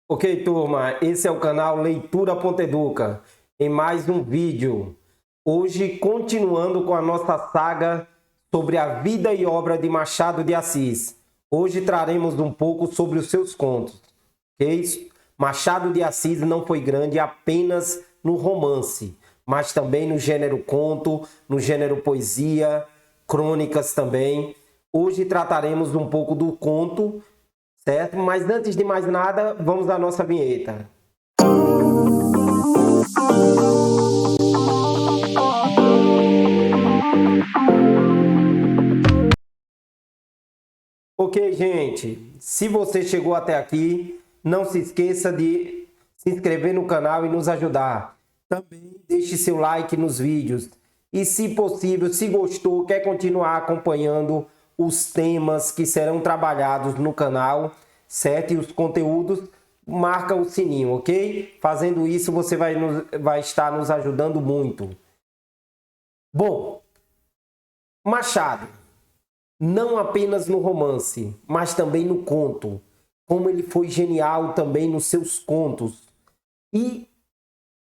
Ok, turma, esse é o canal Leitura.educa, em mais um vídeo. Hoje, continuando com a nossa saga sobre a vida e obra de Machado de Assis. Hoje traremos um pouco sobre os seus contos. Ok? Machado de Assis não foi grande apenas no romance, mas também no gênero conto, no gênero poesia, crônicas também. Hoje trataremos um pouco do conto, certo? Mas antes de mais nada, vamos à nossa vinheta. Ok, gente, se você chegou até aqui, não se esqueça de se inscrever no canal e nos ajudar. Também deixe seu like nos vídeos. E se possível, se gostou, quer continuar acompanhando os temas que serão trabalhados no canal, certo? E os conteúdos, marca o sininho, ok? Fazendo isso, você vai estar nos ajudando muito. Bom, Machado, não apenas no romance, mas também no conto, como ele foi genial também nos seus contos. E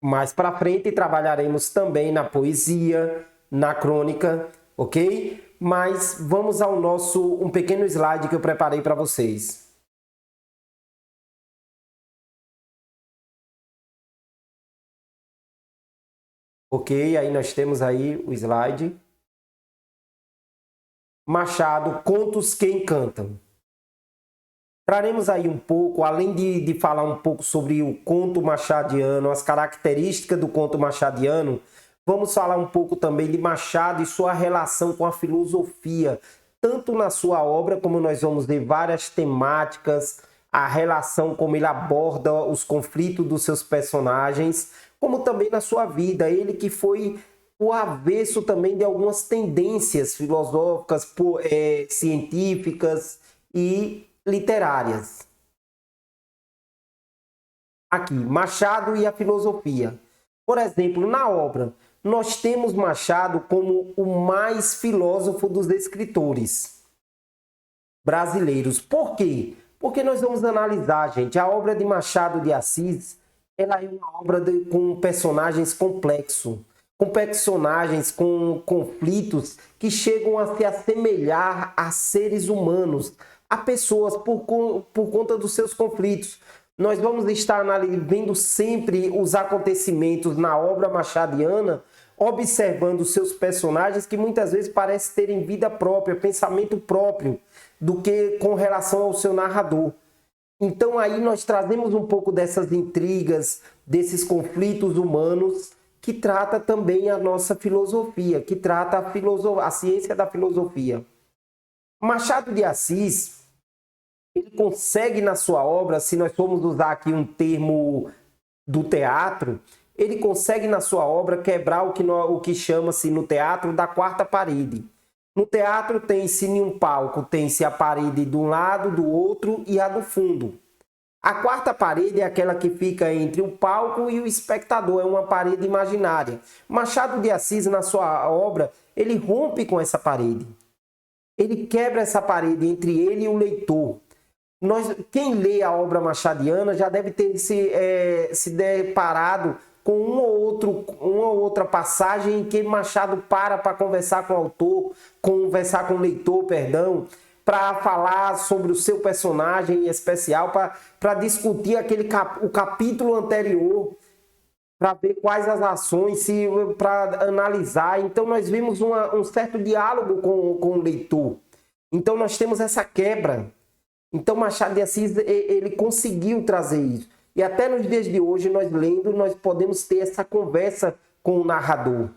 mais para frente trabalharemos também na poesia, na crônica, ok? Mas vamos ao nosso um pequeno slide que eu preparei para vocês. Ok, aí nós temos aí o slide. Machado, Contos que Encantam. Traremos aí um pouco, além de falar um pouco sobre o conto machadiano, as características do conto machadiano, vamos falar um pouco também de Machado e sua relação com a filosofia, tanto na sua obra, como nós vamos ver várias temáticas, a relação como ele aborda os conflitos dos seus personagens, como também na sua vida, ele que foi o avesso também de algumas tendências filosóficas, científicas e literárias. Aqui, Machado e a filosofia. Por exemplo, na obra, nós temos Machado como o mais filósofo dos escritores brasileiros. Por quê? Porque nós vamos analisar, gente, a obra de Machado de Assis, ela é uma obra com personagens complexos, com personagens com conflitos que chegam a se assemelhar a seres humanos, a pessoas por conta dos seus conflitos. Nós vamos estar vendo sempre os acontecimentos na obra machadiana, observando seus personagens que muitas vezes parecem terem vida própria, pensamento próprio, do que com relação ao seu narrador. Então aí nós trazemos um pouco dessas intrigas, desses conflitos humanos, que trata também a nossa filosofia, que trata a ciência da filosofia. Machado de Assis, ele consegue na sua obra, se nós formos usar aqui um termo do teatro, ele consegue na sua obra quebrar o que chama-se no teatro da quarta parede. No teatro tem-se em um palco, tem-se a parede de um lado, do outro e a do fundo. A quarta parede é aquela que fica entre o palco e o espectador, é uma parede imaginária. Machado de Assis, na sua obra, ele rompe com essa parede. Ele quebra essa parede entre ele e o leitor. Quem lê a obra machadiana já deve ter se deparado com uma ou outra passagem em que Machado para conversar com o autor, conversar com o leitor, perdão, para falar sobre o seu personagem em especial, para discutir o capítulo anterior, para ver quais as ações, para analisar. Então nós vimos um certo diálogo com o leitor. Então nós temos essa quebra. Então Machado de Assis, ele conseguiu trazer isso. E até nos dias de hoje, nós lendo, nós podemos ter essa conversa com o narrador.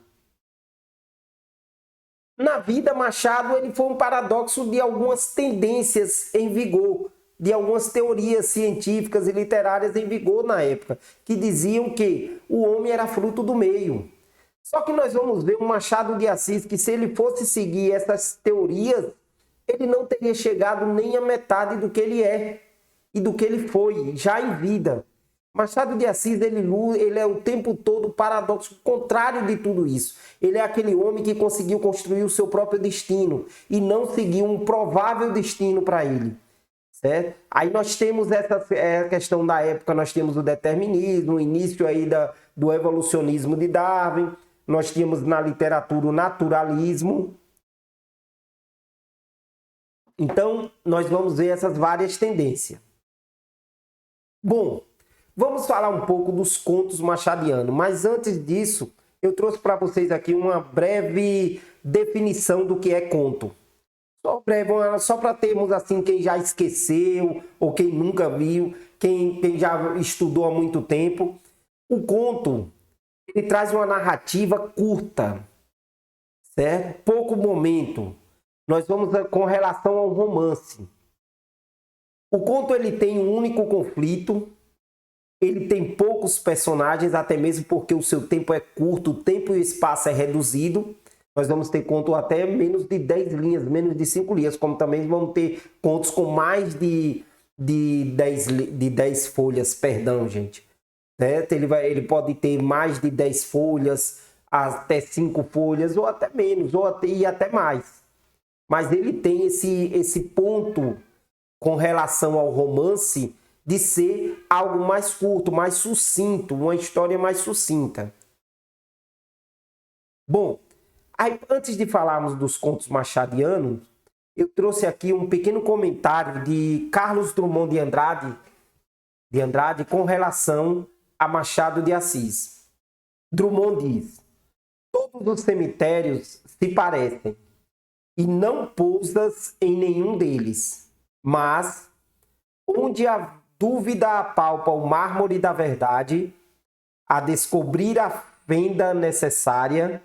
Na vida, Machado ele foi um paradoxo de algumas tendências em vigor, de algumas teorias científicas e literárias em vigor na época, que diziam que o homem era fruto do meio. Só que nós vamos ver um Machado de Assis que, se ele fosse seguir essas teorias, ele não teria chegado nem à metade do que ele é e do que ele foi, já em vida. Machado de Assis, ele é o tempo todo o paradoxo contrário de tudo isso. Ele é aquele homem que conseguiu construir o seu próprio destino e não seguiu um provável destino para ele. certo? Aí nós temos essa questão da época, nós temos o determinismo, o início aí do evolucionismo de Darwin, nós tínhamos na literatura o naturalismo. Então, nós vamos ver essas várias tendências. Bom, vamos falar um pouco dos contos machadianos, mas antes disso, eu trouxe para vocês aqui uma breve definição do que é conto. Só para termos assim, quem já esqueceu ou quem nunca viu, quem já estudou há muito tempo. O conto, ele traz uma narrativa curta, certo? Pouco momento. Nós vamos com relação ao romance. O conto ele tem um único conflito, ele tem poucos personagens, até mesmo porque o seu tempo é curto, o tempo e o espaço é reduzido. Nós vamos ter conto até menos de 10 linhas, menos de 5 linhas, como também vamos ter contos com mais de 10 folhas, perdão, gente. Certo? Ele pode ter mais de 10 folhas, até 5 folhas, ou até menos, e até mais. Mas ele tem esse ponto com relação ao romance de ser algo mais curto, mais sucinto, uma história mais sucinta. Bom, aí, antes de falarmos dos contos machadianos, eu trouxe aqui um pequeno comentário de Carlos Drummond de Andrade com relação a Machado de Assis. Drummond diz: todos os cemitérios se parecem, e não pousas em nenhum deles, mas onde a dúvida apalpa o mármore da verdade, a descobrir a fenda necessária,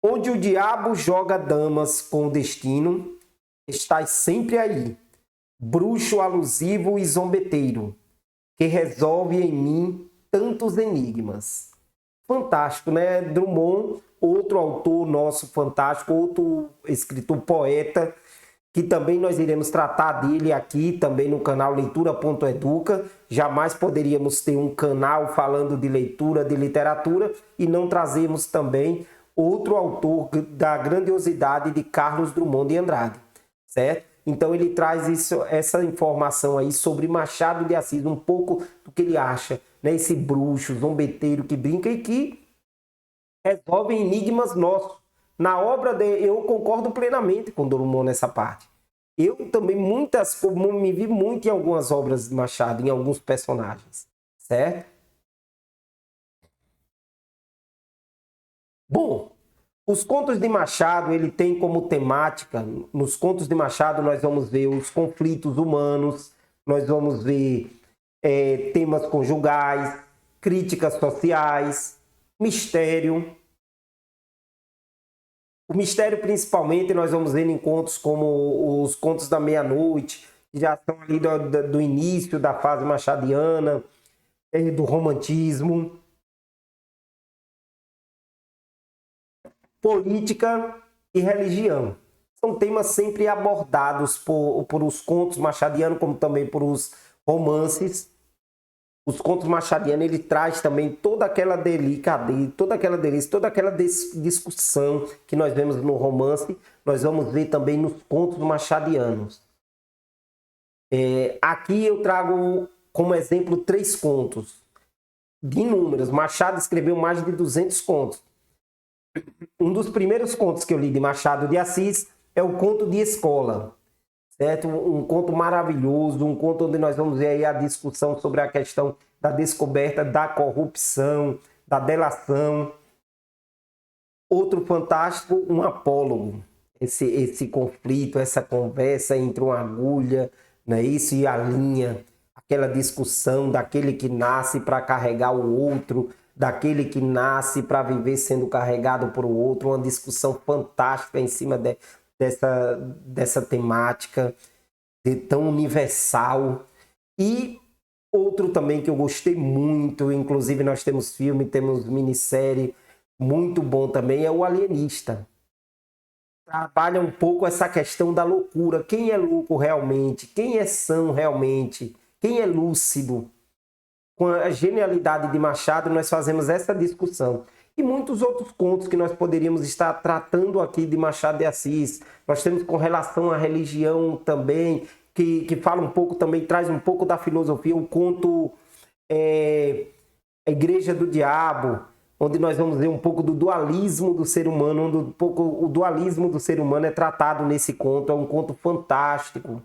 onde o diabo joga damas com o destino, estás sempre aí, bruxo alusivo e zombeteiro, que resolve em mim tantos enigmas. Fantástico, né? Drummond, outro autor nosso fantástico, outro escritor poeta, que também nós iremos tratar dele aqui também no canal Leitura.educa. Jamais poderíamos ter um canal falando de leitura, de literatura, e não trazermos também outro autor da grandiosidade de Carlos Drummond de Andrade, certo? Então ele traz essa informação aí sobre Machado de Assis, um pouco do que ele acha, né? Esse bruxo, zombeteiro que brinca e que resolve enigmas nossos. Na obra dele, eu concordo plenamente com Drummond nessa parte. Eu também me vi muito em algumas obras de Machado, em alguns personagens, certo? Bom, os contos de Machado, ele tem como temática, nos contos de Machado nós vamos ver os conflitos humanos, nós vamos ver temas conjugais, críticas sociais, mistério. O mistério, principalmente, nós vamos ver em contos como os Contos da Meia-Noite, que já estão ali do início da fase machadiana, do romantismo. Política e religião. São temas sempre abordados por os contos machadianos, como também por os romances. Os contos machadianos, ele traz também toda aquela delicadeza, toda aquela delícia, toda aquela discussão que nós vemos no romance, nós vamos ver também nos contos machadianos. Aqui eu trago como exemplo 3 contos de inúmeros. Machado escreveu mais de 200 contos. Um dos primeiros contos que eu li de Machado de Assis é o Conto de Escola, certo? Um conto maravilhoso, um conto onde nós vamos ver aí a discussão sobre a questão da descoberta da corrupção, da delação. Outro fantástico, um apólogo. Esse conflito, essa conversa entre uma agulha, né, isso, e a linha, aquela discussão daquele que nasce para carregar o outro, daquele que nasce para viver sendo carregado por outro, uma discussão fantástica em cima dessa temática tão universal. E outro também que eu gostei muito, inclusive nós temos filme, temos minissérie, muito bom também, é o Alienista. Trabalha um pouco essa questão da loucura, quem é louco realmente, quem é são realmente, quem é lúcido. Com a genialidade de Machado, nós fazemos essa discussão. E muitos outros contos que nós poderíamos estar tratando aqui de Machado de Assis. Nós temos com relação à religião também, que fala um pouco também, traz um pouco da filosofia, o conto A Igreja do Diabo, onde nós vamos ver um pouco do dualismo do ser humano, onde um pouco o dualismo do ser humano é tratado nesse conto. É um conto fantástico.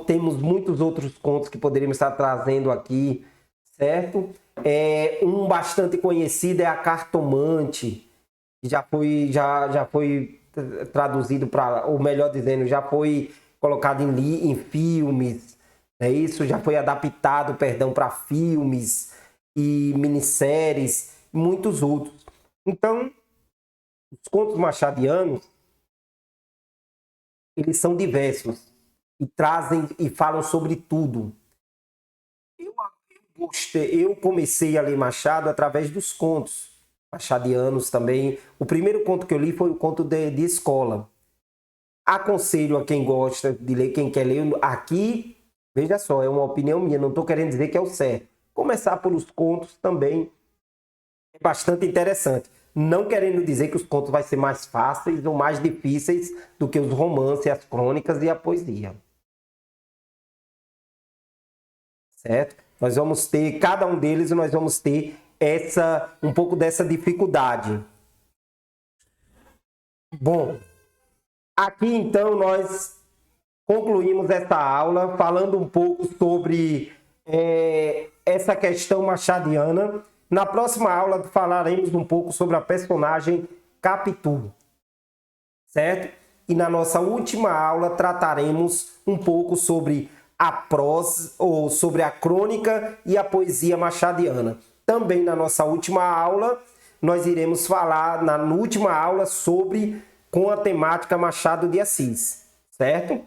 Temos muitos outros contos que poderíamos estar trazendo aqui, certo? Um bastante conhecido é A Cartomante, que já foi traduzido para, ou melhor dizendo, já foi colocado em filmes, isso já foi adaptado, perdão, para filmes e minisséries, e muitos outros. Então, os contos machadianos, eles são diversos e trazem e falam sobre tudo. Eu comecei a ler Machado através dos contos machadianos também. O primeiro conto que eu li foi o conto de escola. Aconselho a quem gosta de ler, quem quer ler, aqui, veja só, é uma opinião minha, não estou querendo dizer que é o certo. Começar pelos contos também é bastante interessante. Não querendo dizer que os contos vão ser mais fáceis ou mais difíceis do que os romances, as crônicas e a poesia. Certo? Nós vamos ter, cada um deles, nós vamos ter um pouco dessa dificuldade. Bom, aqui então nós concluímos essa aula falando um pouco sobre essa questão machadiana. Na próxima aula falaremos um pouco sobre a personagem Capitu, certo? E na nossa última aula trataremos um pouco sobre a prosa, ou sobre a crônica e a poesia machadiana. Também na nossa última aula, nós iremos falar, na última aula, com a temática Machado de Assis, certo?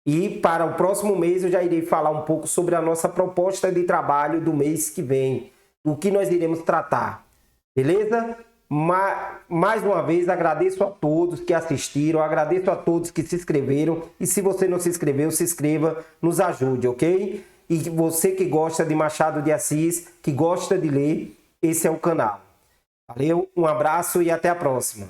E para o próximo mês eu já irei falar um pouco sobre a nossa proposta de trabalho do mês que vem, o que nós iremos tratar, beleza? Mais uma vez agradeço a todos que assistiram, agradeço a todos que se inscreveram, e se você não se inscreveu, se inscreva, nos ajude, ok? E você que gosta de Machado de Assis, que gosta de ler, esse é o canal. Valeu, um abraço e até a próxima.